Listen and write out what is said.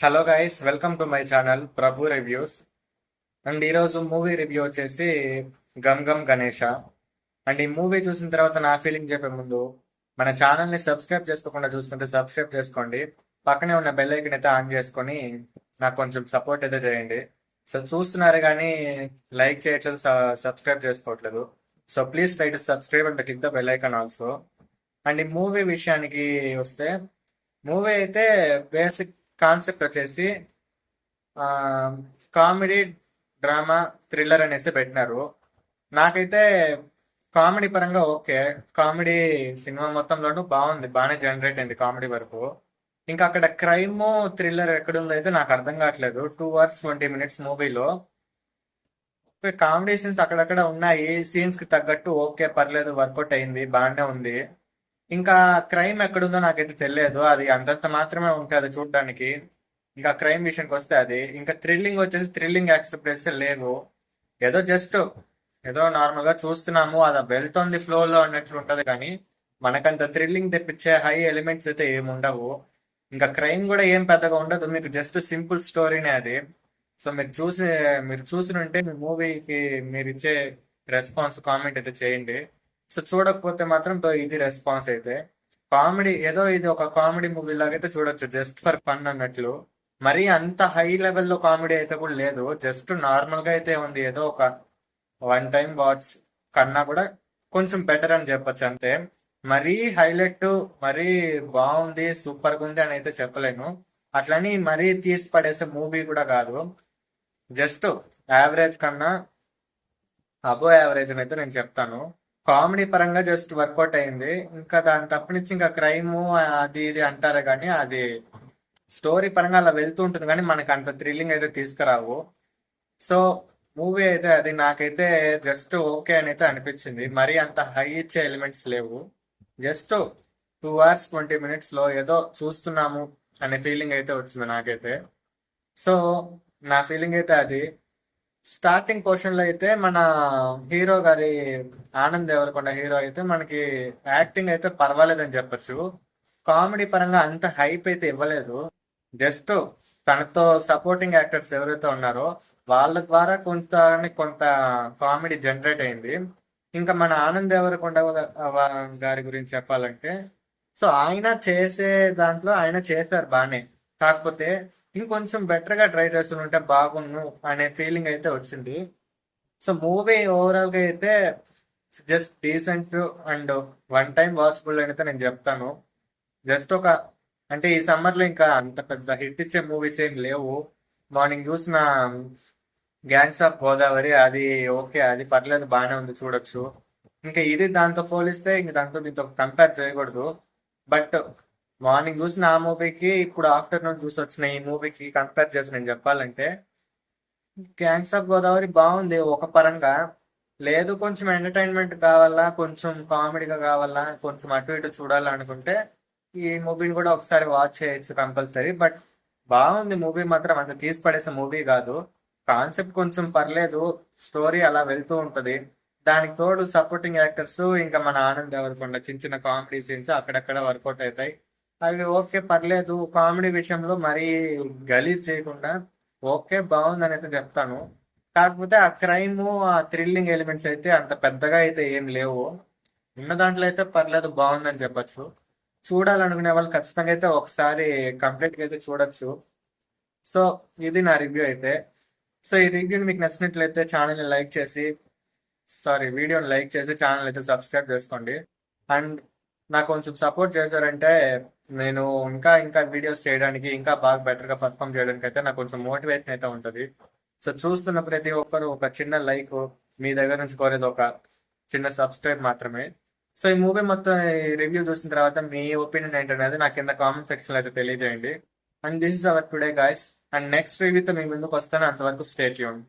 Hello guys, welcome to my channel Prabhu reviews. And ఈరోజు movie review వచ్చేసి gum gum Ganesha. And ఈ movie చూసిన తర్వాత నా ఫీలింగ్ చెప్పే ముందు మన ఛానల్ని సబ్స్క్రైబ్ చేసుకోకుండా చూస్తుంటే సబ్స్క్రైబ్ చేసుకోండి. పక్కనే ఉన్న బెల్ ఐకన్ అయితే ఆన్ చేసుకొని నాకు కొంచెం సపోర్ట్ అయితే చేయండి. సో చూస్తున్నారు కానీ లైక్ చేయట్లేదు, సబ్స్క్రైబ్ చేసుకోవట్లేదు. So please try to subscribe and click the bell icon also. And ఈ మూవీ విషయానికి వస్తే, మూవీ అయితే బేసిక్ కాన్సెప్ట్ వచ్చేసి కామెడీ, డ్రామా, థ్రిల్లర్ అనేసి పెట్టినారు. నాకైతే కామెడీ పరంగా ఓకే. కామెడీ సినిమా మొత్తంలోనూ బాగుంది, బాగానే జనరేట్ అయింది కామెడీ వరకు. ఇంకా అక్కడ క్రైమ్, థ్రిల్లర్ ఎక్కడుందో అయితే నాకు అర్థం కావట్లేదు. 2 hours 20 minutes మూవీలో కామెడీ సీన్స్ అక్కడక్కడ ఉన్నాయి. సీన్స్ కి తగ్గట్టు ఓకే, పర్లేదు, వర్కౌట్ అయింది, బాగానే ఉంది. ఇంకా క్రైమ్ ఎక్కడుందో నాకైతే తెలియదు. అది అంతంత మాత్రమే ఉంటుంది చూడడానికి. ఇంకా క్రైమ్ విషయానికి వస్తే అది ఇంకా థ్రిల్లింగ్ వచ్చేసి థ్రిల్లింగ్ యాక్సెప్ట్ చేస్తే లేవు. ఏదో జస్ట్ ఏదో నార్మల్ గా చూస్తున్నాము, అది వెళ్తోంది ఫ్లోలో అన్నట్లు ఉంటది. కానీ మనకంత థ్రిల్లింగ్ తెప్పించే హై ఎలిమెంట్స్ అయితే ఏమి ఉండవు. ఇంకా క్రైమ్ కూడా ఏం పెద్దగా ఉండదు, మీకు జస్ట్ సింపుల్ స్టోరీనే అది. సో మీరు చూసి ఉంటే మీ మూవీకి మీరు ఇచ్చే రెస్పాన్స్ కామెంట్ అయితే చేయండి. సో చూడకపోతే మాత్రం ఇది రెస్పాన్స్ అయితే. కామెడీ ఏదో ఇది ఒక కామెడీ మూవీ లాగైతే చూడొచ్చు, జస్ట్ ఫర్ ఫన్ అన్నట్లు. మరీ అంత హై లెవెల్లో కామెడీ అయితే కూడా లేదు, జస్ట్ నార్మల్ గా అయితే ఉంది. ఏదో ఒక వన్ టైం వాచ్ కన్నా కూడా కొంచెం బెటర్ అని చెప్పొచ్చు అంతే. మరీ హైలైట్, మరీ బాగుంది, సూపర్ గా ఉంది అని అయితే చెప్పలేను. అట్లని మరీ తీసి పడేసే మూవీ కూడా కాదు. జస్ట్ యావరేజ్ కన్నా అబో యావరేజ్ అని అయితే నేను చెప్తాను. కామెడీ పరంగా జస్ట్ వర్కౌట్ అయింది. ఇంకా దాని తప్పనిచ్చి ఇంకా క్రైమ్ అది ఇది అంటారే కానీ అది స్టోరీ పరంగా అలా వెళ్తూ ఉంటుంది, కానీ మనకు అంత థ్రిల్లింగ్ అయితే తీసుకురావు. సో మూవీ అయితే అది నాకైతే జస్ట్ ఓకే అని అయితే అనిపించింది. మరీ అంత హై ఇచ్చే ఎలిమెంట్స్ లేవు. జస్ట్ 2 hours 20 minutes లో ఏదో చూస్తున్నాము అనే ఫీలింగ్ అయితే వచ్చింది నాకైతే. సో నా ఫీలింగ్ అయితే అది. స్టార్టింగ్ పోర్షన్ లో అయితే మన హీరో గారి, ఆనంద్ దేవరకొండ హీరో అయితే మనకి యాక్టింగ్ అయితే పర్వాలేదని చెప్పొచ్చు. కామెడీ పరంగా అంత హైప్ అయితే ఇవ్వలేదు. జస్ట్ తనతో సపోర్టింగ్ యాక్టర్స్ ఎవరైతే ఉన్నారో వాళ్ళ ద్వారా కొంత కొంత కామెడీ జనరేట్ అయింది. ఇంకా మన ఆనంద్ దేవరకొండ గారి గురించి చెప్పాలంటే, సో ఆయన చేసే దాంట్లో ఆయన చేశారు బాగానే. కాకపోతే ఇంకొంచెం బెటర్ గా ట్రై చేస్తుంటే బాగుండు అనే ఫీలింగ్ అయితే వచ్చింది. సో మూవీ ఓవరాల్ గా అయితే just decent and one time watchable అని అయితే నేను చెప్తాను. జస్ట్ ఒక అంటే ఈ సమ్మర్ లో ఇంకా అంత పెద్ద హిట్ ఇచ్చే మూవీస్ ఏం లేవు. మార్నింగ్ చూసిన గ్యాంగ్స్ ఆఫ్ గోదావరి, అది ఓకే, అది పర్లేదు, బాగానే ఉంది, చూడొచ్చు. ఇంకా ఇది దాంతో పోలిస్తే ఇంక దాంతో దీంతో కంపేర్ చేయకూడదు. బట్ మార్నింగ్ చూసిన ఆ మూవీకి ఇప్పుడు ఆఫ్టర్నూన్ చూసి వచ్చిన ఈ మూవీకి కంపేర్ చేసి నేను చెప్పాలంటే, గ్యాంగ్స్ ఆఫ్ గోదావరి బాగుంది ఒక పరంగా. లేదు కొంచెం ఎంటర్టైన్మెంట్ కావాలా, కొంచెం కామెడీగా కావాలా, కొంచెం అటు ఇటు చూడాలా అనుకుంటే ఈ మూవీని కూడా ఒకసారి వాచ్ చేయొచ్చు కంపల్సరీ. బట్ బాగుంది మూవీ మాత్రం, అంత తీసి పడేసే మూవీ కాదు. కాన్సెప్ట్ కొంచెం పర్లేదు, స్టోరీ అలా వెళ్తూ ఉంటది. దానికి తోడు సపోర్టింగ్ యాక్టర్స్ ఇంకా మన ఆనంద్ దేవరకొండ చిన్న చిన్న కామెడీ సీన్స్ అక్కడక్కడ వర్కౌట్ అవుతాయి. అవి ఓకే, పర్లేదు. కామెడీ విషయంలో మరీ గలీజ్ చేయకుండా ఓకే, బాగుందని అయితే చెప్తాను. కాకపోతే ఆ క్రైమ్, ఆ థ్రిల్లింగ్ ఎలిమెంట్స్ అయితే అంత పెద్దగా అయితే ఏం లేవు. ఉన్న దాంట్లో అయితే పర్లేదు, బాగుందని చెప్పొచ్చు. చూడాలనుకునే వాళ్ళు ఖచ్చితంగా అయితే ఒకసారి కంప్లీట్ గా అయితే చూడొచ్చు. సో ఇది నా రివ్యూ అయితే. సో ఈ రివ్యూని మీకు నచ్చినట్లయితే ఛానల్ని లైక్ చేసి, వీడియోని లైక్ చేసి ఛానల్ అయితే సబ్స్క్రైబ్ చేసుకోండి. అండ్ నాకు కొంచెం సపోర్ట్ చేశారంటే నేను ఇంకా ఇంకా వీడియోస్ చేయడానికి, ఇంకా బాగా బెటర్గా పర్ఫామ్ చేయడానికి అయితే నాకు కొంచెం మోటివేషన్ అయితే ఉంటుంది. సో చూస్తున్న ప్రతి ఒక్కరు ఒక చిన్న లైక్, మీ దగ్గర నుంచి కోరేది ఒక చిన్న సబ్స్క్రైబ్ మాత్రమే. సో ఈ మూవీ మొత్తం రివ్యూ చూసిన తర్వాత మీ ఒపీనియన్ ఏంటనేది నాకు కింద కామెంట్ సెక్షన్ అయితే తెలియజేయండి. And this is our today guys. And next రివ్యూతో మీ ముందుకు వస్తాను. అంతవరకు స్టే ట్యూన్.